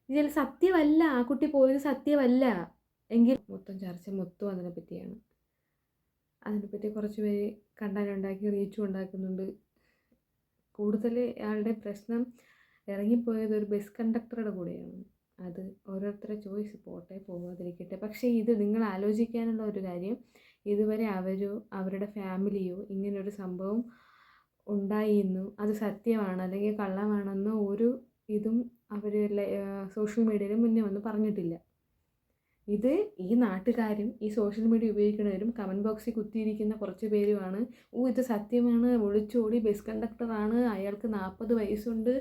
ഇതിൽ സത്യമല്ല, ആ കുട്ടി പോയത് സത്യമല്ല എങ്കിൽ മൊത്തം ചർച്ച മൊത്തം അതിനെ പറ്റിയാണ്. അതിനെപ്പറ്റി കുറച്ച് പേര് കണ്ടന്റ് റീച്ചും ഉണ്ടാക്കുന്നുണ്ട്. കൂടുതൽ ആളുടെ പ്രശ്നം ഇറങ്ങിപ്പോയത് ഒരു ബസ് കണ്ടക്ടറുടെ കൂടെയാണ്. അത് ഓരോരുത്തരുടെ ചോയ്സ്, പോട്ടെ പോകാതിരിക്കട്ടെ. പക്ഷേ ഇത് നിങ്ങൾ ആലോചിക്കാനുള്ള ഒരു കാര്യം, ഇതുവരെ അവരോ അവരുടെ ഫാമിലിയോ ഇങ്ങനൊരു സംഭവം ഉണ്ടായിരുന്നു അത് സത്യമാണ് അല്ലെങ്കിൽ കള്ളമാണെന്നോ ഒരു ഇതും അവർ സോഷ്യൽ മീഡിയയിൽ മുന്നേ വന്ന് പറഞ്ഞിട്ടില്ല. ഇത് ഈ നാട്ടുകാരും ഈ സോഷ്യൽ മീഡിയ ഉപയോഗിക്കുന്നവരും കമൻറ്റ് ബോക്സിൽ കുത്തിയിരിക്കുന്ന കുറച്ച് പേരുമാണ്. ഇത് സത്യമാണ്, ഒളിച്ചോടി ബസ് കണ്ടക്ടറാണ്, അയാൾക്ക് 40 വയസ്സുണ്ട്,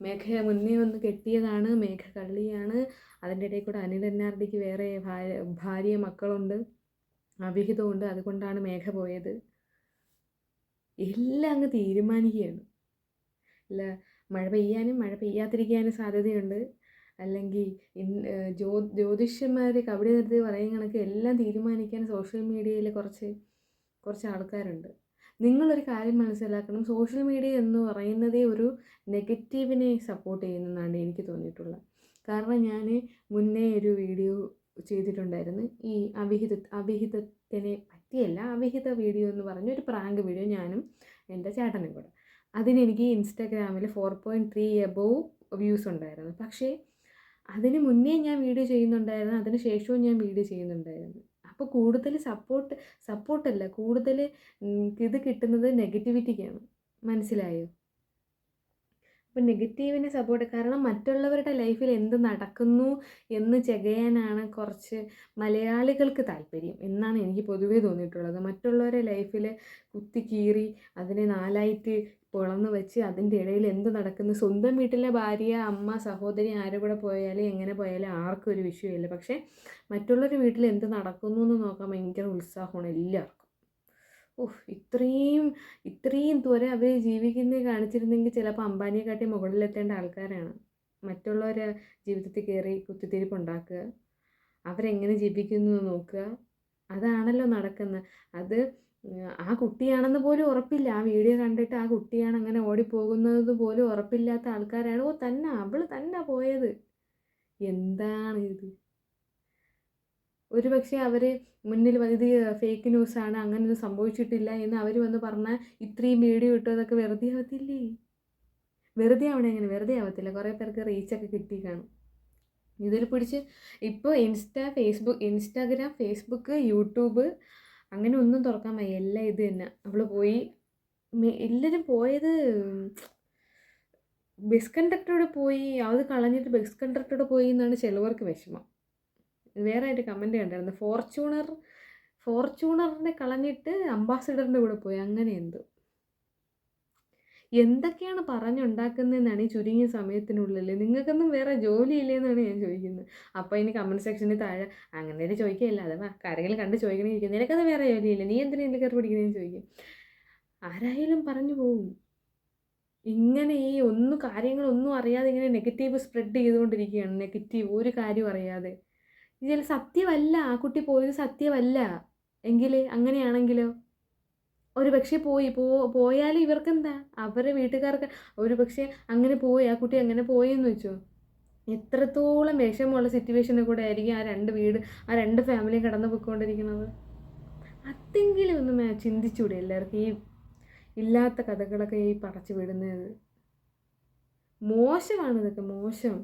മേഘ മുന്നേ വന്ന് കെട്ടിയതാണ്, മേഘ കള്ളിയാണ്, അതിൻ്റെ ഇടയിൽ കൂടെ അനിൽ NRDക്ക് വേറെ ഭാര്യ മക്കളുണ്ട്, അവിഹിതമുണ്ട്, അതുകൊണ്ടാണ് മേഘ പോയത്. എല്ലാം അങ്ങ് തീരുമാനിക്കുകയാണ്. അല്ല, മഴ പെയ്യാനും മഴ പെയ്യാതിരിക്കാനും സാധ്യതയുണ്ട്, അല്ലെങ്കിൽ ജ്യോതിഷന്മാർ കബഡി നിർത്തി പറയും കണക്ക് എല്ലാം തീരുമാനിക്കാൻ സോഷ്യൽ മീഡിയയിൽ കുറച്ച് ആൾക്കാരുണ്ട്. നിങ്ങളൊരു കാര്യം മനസ്സിലാക്കണം, സോഷ്യൽ മീഡിയ എന്ന് പറയുന്നതേ ഒരു നെഗറ്റീവിനെ സപ്പോർട്ട് ചെയ്യുന്നതാണ് എനിക്ക് തോന്നിയിട്ടുള്ളത്. കാരണം ഞാൻ മുന്നേ ഒരു വീഡിയോ ചെയ്തിട്ടുണ്ടായിരുന്നു, ഈ അവിഹിതത്തിനെ പറ്റിയല്ല, അവിഹിത വീഡിയോ എന്ന് പറഞ്ഞ ഒരു പ്രാങ്ക് വീഡിയോ, ഞാനും എൻ്റെ ചേട്ടനും കൂടെ. അതിനെനിക്ക് ഇൻസ്റ്റാഗ്രാമിൽ 4.3 എബോവ് വ്യൂസ് ഉണ്ടായിരുന്നു. പക്ഷേ അതിന് മുന്നേ ഞാൻ വീഡിയോ ചെയ്യുന്നുണ്ടായിരുന്നു, അതിന് ശേഷവും ഞാൻ വീഡിയോ ചെയ്യുന്നുണ്ടായിരുന്നു. അപ്പോൾ കൂടുതൽ സപ്പോർട്ടല്ല, കൂടുതൽ ഇത് കിട്ടുന്നത് നെഗറ്റിവിറ്റിക്കാണ്. മനസ്സിലായോ? അപ്പോൾ നെഗറ്റീവിനെ സപ്പോർട്ട്, കാരണം മറ്റുള്ളവരുടെ ലൈഫിൽ എന്ത് നടക്കുന്നു എന്ന് ചെകയാനാണ് കുറച്ച് മലയാളികൾക്ക് താല്പര്യം എന്നാണ് എനിക്ക് പൊതുവേ തോന്നിയിട്ടുള്ളത്. മറ്റുള്ളവരുടെ ലൈഫിൽ കുത്തിക്കീറി അതിനെ നാലായിട്ട് പൊളന്ന് വെച്ച് അതിൻ്റെ ഇടയിൽ എന്ത് നടക്കുന്നു, സ്വന്തം വീട്ടിലെ ഭാര്യ, അമ്മ, സഹോദരി ആരും കൂടെ പോയാലും എങ്ങനെ പോയാലും ആർക്കും ഒരു വിഷയമില്ല. പക്ഷേ മറ്റുള്ളവരുടെ വീട്ടിൽ എന്ത് നടക്കുന്നു എന്ന് നോക്കാൻ ഭയങ്കര ഉത്സാഹമാണ് എല്ലാവർക്കും. ഇത്രയും ദൂരെ അവർ ജീവിക്കുന്നത് കാണിച്ചിരുന്നെങ്കിൽ ചിലപ്പോൾ അംബാനിയെക്കാട്ടി മുകളിലെത്തേണ്ട ആൾക്കാരാണ്. മറ്റുള്ളവരെ ജീവിതത്തിൽ കയറി കുത്തിത്തിരിപ്പുണ്ടാക്കുക, അവരെങ്ങനെ ജീവിക്കുന്നു എന്ന് നോക്കുക, അതാണല്ലോ നടക്കുന്നത്. അത് ആ കുട്ടിയാണെന്ന് പോലും ഉറപ്പില്ല. ആ വീഡിയോ കണ്ടിട്ട് ആ കുട്ടിയാണ് അങ്ങനെ ഓടിപ്പോകുന്നത് പോലും ഉറപ്പില്ലാത്ത ആൾക്കാരാണ്. അവൾ തന്നെ പോയത്. എന്താണ് ഇത്? ഒരു പക്ഷേ അവർ മുന്നിൽ ഇത് ഫേക്ക് ന്യൂസാണ്, അങ്ങനെയൊന്നും സംഭവിച്ചിട്ടില്ല എന്ന് അവർ വന്ന് പറഞ്ഞാൽ ഇത്രയും വീഡിയോ ഇട്ടതൊക്കെ വെറുതെ ആവത്തില്ലേ? വെറുതെ ആവണേ? അങ്ങനെ വെറുതെ ആവത്തില്ല. കുറേ പേർക്ക് റീച്ചൊക്കെ കിട്ടി കാണും. ഇതിൽ പിടിച്ച് ഇപ്പോൾ ഇൻസ്റ്റാഗ്രാം, ഫേസ്ബുക്ക്, യൂട്യൂബ് അങ്ങനെ ഒന്നും തുറക്കാൻ വയ്യ. എല്ലാം ഇത് തന്നെ. അവൾ പോയി, എല്ലാവരും പോയത് ബസ് കണ്ടക്ടറോട് പോയി, അത് കളഞ്ഞിട്ട് ബസ് കണ്ടക്ടറോട് പോയി എന്നാണ് ചിലവർക്ക് വിഷമം. വേറെ ഒരു കമൻറ്റ് കണ്ടായിരുന്നു, ഫോർച്യൂണറിനെ കളഞ്ഞിട്ട് അംബാസിഡറിൻ്റെ കൂടെ പോയി, അങ്ങനെ എന്തൊക്കെയാണ് പറഞ്ഞുണ്ടാക്കുന്നതെന്നാണ് ഈ ചുരുങ്ങിയ സമയത്തിനുള്ളിൽ. നിങ്ങൾക്കൊന്നും വേറെ ജോലിയില്ലേന്നാണ് ഞാൻ ചോദിക്കുന്നത്. അപ്പോൾ ഇനി കമൻറ്റ് സെക്ഷനിൽ താഴെ അങ്ങനെ ചോദിക്കുകയില്ല, അഥവാ ആരെങ്കിലും കണ്ട് ചോദിക്കണേ, നിനക്കത് വേറെ ജോലിയില്ല, നീ എന്തിനാ എൻ്റെ കയറി പിടിക്കുന്നതെന്ന് ചോദിക്കും. ആരായാലും പറഞ്ഞു പോകും. ഇങ്ങനെ ഈ കാര്യങ്ങളൊന്നും അറിയാതെ ഇങ്ങനെ നെഗറ്റീവ് സ്പ്രെഡ് ചെയ്തുകൊണ്ടിരിക്കുകയാണ്. നെഗറ്റീവ് ഒരു കാര്യം അറിയാതെ. ഇതിൽ സത്യമല്ല, ആ കുട്ടി പോയത് സത്യമല്ല എങ്കിൽ അങ്ങനെയാണെങ്കിലോ? ഒരു പക്ഷേ പോയാൽ ഇവർക്കെന്താ? അവരുടെ വീട്ടുകാർക്ക് ഒരു പക്ഷേ അങ്ങനെ പോയി, ആ കുട്ടി അങ്ങനെ പോയെന്ന് വെച്ചോ, എത്രത്തോളം വിഷമമുള്ള സിറ്റുവേഷനിൽ കൂടെ ആയിരിക്കും ആ രണ്ട് ഫാമിലിയും കടന്നു പോയിക്കൊണ്ടിരിക്കുന്നത്. അതെങ്കിലും ഒന്ന് ചിന്തിച്ചൂടെ എല്ലാവർക്കും? ഈ ഇല്ലാത്ത കഥകളൊക്കെ ഈ പടച്ചു വിടുന്നത് മോശമാണ്. ഇതൊക്കെ മോശം.